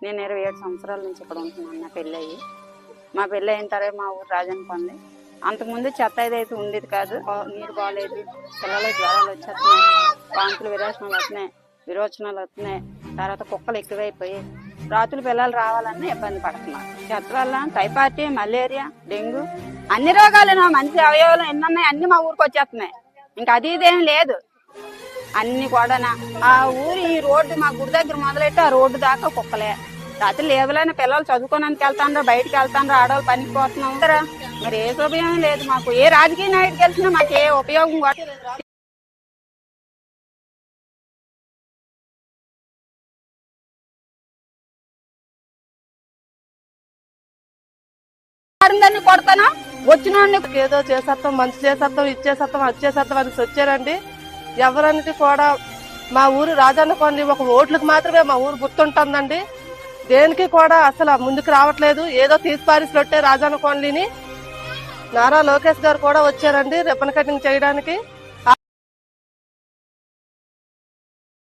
నేను 27 సంవత్సరాల నుంచి ఇక్కడ ఉంటున్నాను. నా పెళ్ళయ్యి మా పెళ్ళి అయిన తర్వాత మా ఊరు రాజనపల్లి. అంతకుముందు చెత్త అయితే ఉండేది కాదు. నీరు బాగాలేదు, పిల్లలకి జ్వరాలు వచ్చేస్తున్నాయి, వాంతులు విరోచనాలు వస్తున్నాయి. తర్వాత కుక్కలు ఎక్కువైపోయి రాత్రులు పిల్లలు రావాలన్నా ఇబ్బంది పడుతున్నారు. చెత్త వల్ల టైఫాయిడ్, మలేరియా, డెంగ్యూ అన్ని రోగాలు మనిషి అవయవాలు ఎన్నున్నాయి అన్ని మా ఊరికి వచ్చేస్తున్నాయి. ఇంకా అది ఇదేం లేదు. అన్ని కూడా ఆ ఊరు ఈ రోడ్డు మా గుడి దగ్గర మొదలెట్టి ఆ రోడ్డు దాకా కుక్కలే. రాత్రి లేవలైన పిల్లలు చదువుకోవడానికి వెళ్తాండ్రా, బయటకు వెళ్తాండ్రా, ఆడవాళ్ళు పనికి పోతున్నాం. మరి ఏ ఉపయోగం లేదు మాకు. ఏ రాజకీయ నాయకుడికి వెళ్తున్నా మాకు ఏ ఉపయోగం కూడా. కొడతానా వచ్చిన ఏదో చేసేస్తాం, మంచి చేసేస్తాం, ఇచ్చేసేస్తాం, వచ్చేసేస్తాం అని వచ్చారండి. ఎవరనేది కూడా మా ఊరు రాజన్నకొండ ఒక ఓట్లకు మాత్రమే మా ఊరు గుర్తుంటుందండి. దేనికి కూడా అసలు ముందుకు రావట్లేదు. ఏదో తీసిపారిసినట్టే రాజన్నకొండని. నారా లోకేష్ గారు కూడా వచ్చారండి రిబ్బన్ కటింగ్ చేయడానికి.